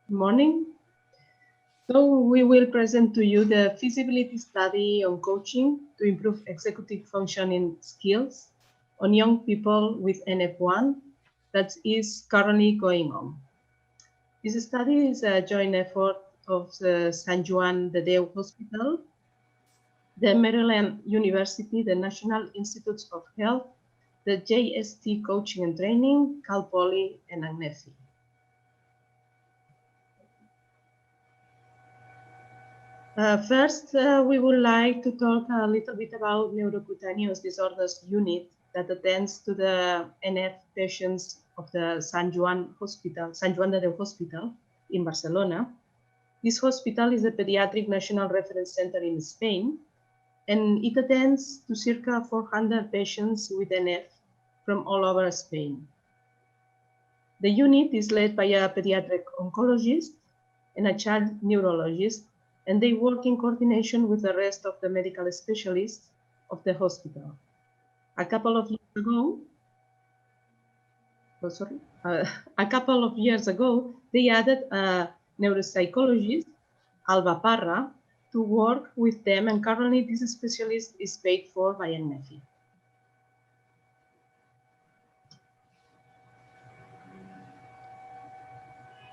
Good morning. So we will present to you the feasibility study on coaching to improve executive functioning skills on young people with NF1 that is currently going on. This study is a joint effort of the San Juan de Déu Hospital, the Maryland University, the National Institutes of Health, the JST Coaching and Training, Cal Poly, and ACNEfi. First, we would like to talk a little bit about Neurocutaneous Disorders Unit that attends to the NF patients of the San Juan de Déu Hospital in Barcelona. This hospital is a pediatric national reference center in Spain, and it attends to circa 400 patients with NF from all over Spain. The unit is led by a pediatric oncologist and a child neurologist, and they work in coordination with the rest of the medical specialists of the hospital. A couple of years ago, they added a neuropsychologist, Alba Parra, to work with them, and currently this specialist is paid for by ACNEfi.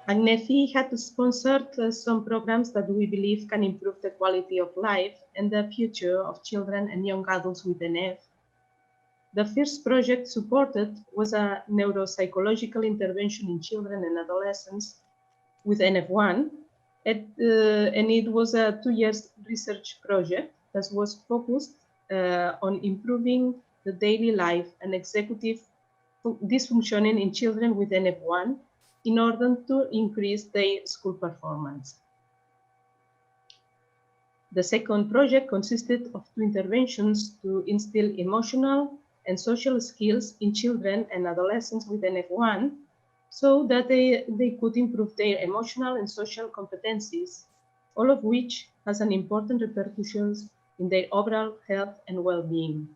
ACNEfi had sponsored some programs that we believe can improve the quality of life and the future of children and young adults with NF. The first project supported was a neuropsychological intervention in children and adolescents with NF1, and it was a 2-year research project that was focused on improving the daily life and executive dysfunctioning in children with NF1 in order to increase their school performance. The second project consisted of 2 interventions to instill emotional and social skills in children and adolescents with NF1 so that they could improve their emotional and social competencies, all of which has an important repercussions in their overall health and well-being.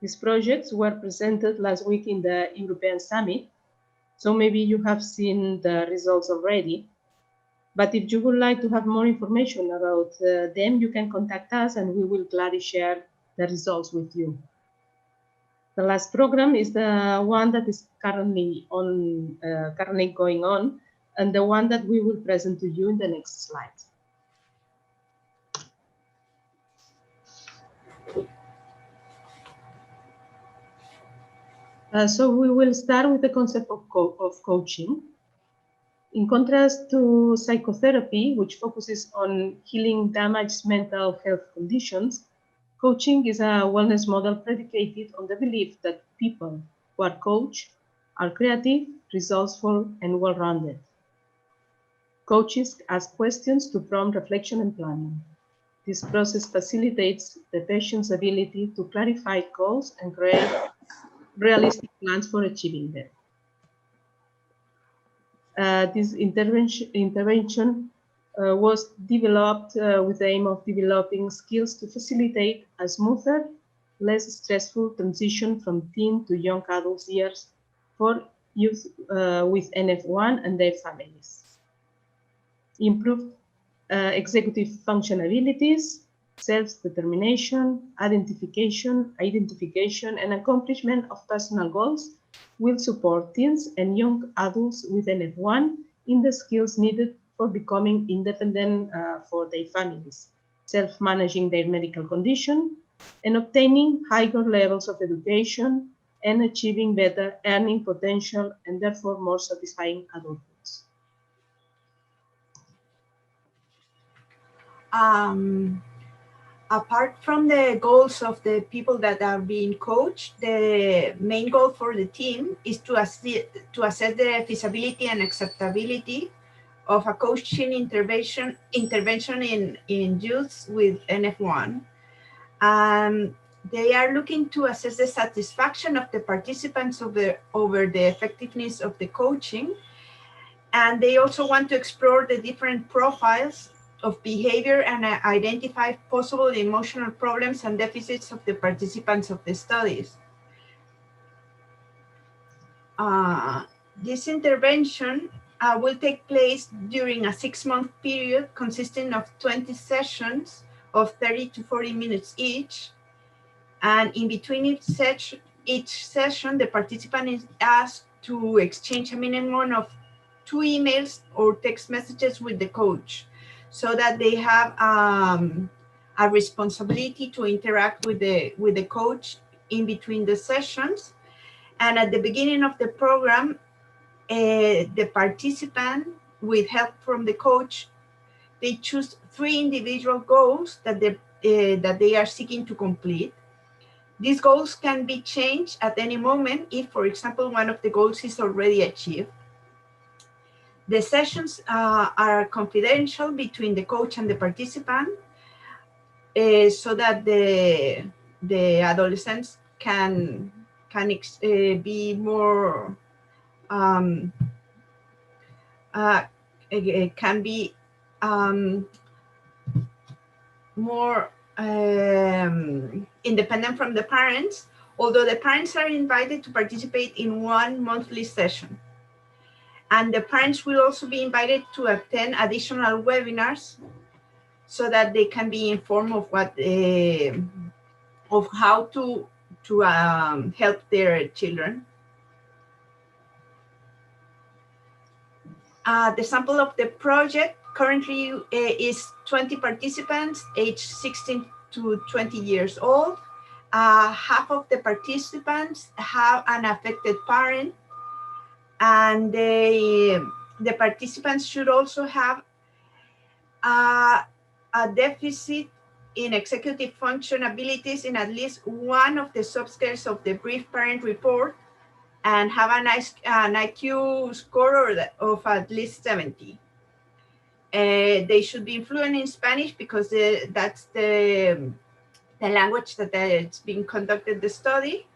These projects were presented last week in the European Summit, so maybe you have seen the results already. But if you would like to have more information about them, you can contact us and we will gladly share the results with you. The last program is the one that is currently going on, and the one that we will present to you in the next slide. So we will start with the concept of coaching. In contrast to psychotherapy, which focuses on healing damaged mental health conditions, coaching is a wellness model predicated on the belief that people who are coached are creative, resourceful, and well-rounded. Coaches ask questions to prompt reflection and planning. This process facilitates the patient's ability to clarify goals and create realistic plans for achieving them. This intervention was developed with the aim of developing skills to facilitate a smoother, less stressful transition from teen to young adult years for youth with NF1 and their families. Improved executive function abilities, self-determination, identification, and accomplishment of personal goals will support teens and young adults with NF1 in the skills needed for becoming independent for their families, self-managing their medical condition, and obtaining higher levels of education and achieving better earning potential and therefore more satisfying adulthood. Apart from the goals of the people that are being coached, the main goal for the team is to assess the feasibility and acceptability of a coaching intervention in youth with NF1. They are looking to assess the satisfaction of the participants over the effectiveness of the coaching. And they also want to explore the different profiles of behavior and identify possible emotional problems and deficits of the participants of the studies. This intervention will take place during a 6-month period consisting of 20 sessions of 30 to 40 minutes each. And in between each session, the participant is asked to exchange a minimum of 2 emails or text messages with the coach, so that they have a responsibility to interact with the coach in between the sessions. And at the beginning of the program, the participant, with help from the coach, they choose 3 individual goals that they are seeking to complete. These goals can be changed at any moment if, for example, one of the goals is already achieved. The sessions are confidential between the coach and the participant, so that the adolescents can be more can be more independent from the parents, although the parents are invited to participate in 1 monthly session. And the parents will also be invited to attend additional webinars, so that they can be informed of of how to help their children. The sample of the project currently is 20 participants aged 16 to 20 years old. Half of the participants have an affected parent, and the participants should also have a deficit in executive function abilities in at least one of the subscales of the brief parent report, and have an IQ score of at least 70. They should be fluent in Spanish, because that's the language that it's being conducted the study,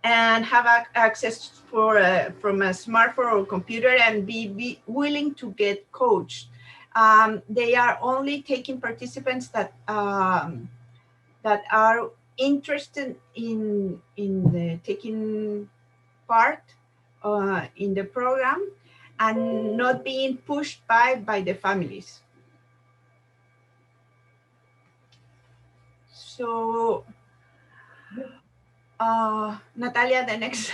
and have access from a smartphone or computer, and be willing to get coached. They are only taking participants that are interested in taking part in the program, and not being pushed by the families. So, Natalia, the next.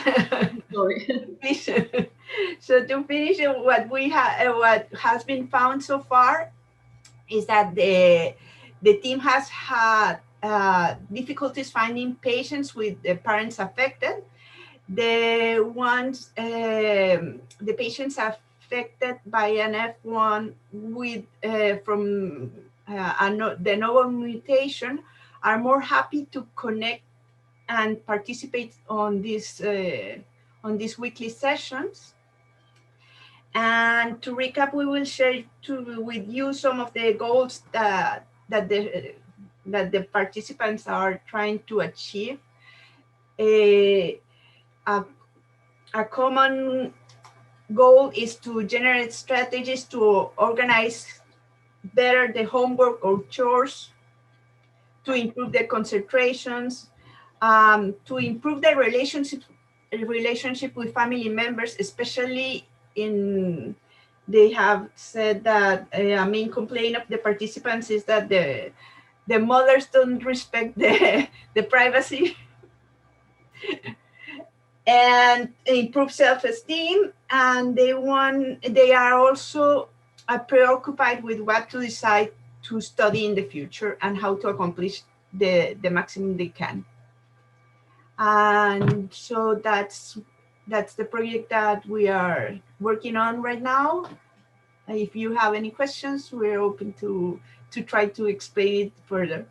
Sorry. Please. So to finish, what has been found so far is that the team has had difficulties finding patients with the parents affected. The patients affected by NF1 with from the novel mutation are more happy to connect and participate on these weekly sessions. And to recap, we will share with you some of the goals that the participants are trying to achieve. A common goal is to generate strategies to organize better the homework or chores, to improve the concentrations, to improve the relationship with family members, especially they have said that a main complaint of the participants is that the mothers don't respect the privacy. And improve self-esteem, and they are also preoccupied with what to decide to study in the future and how to accomplish the maximum they can. And so that's the project that we are working on right now. If you have any questions, we're open to try to explain it further.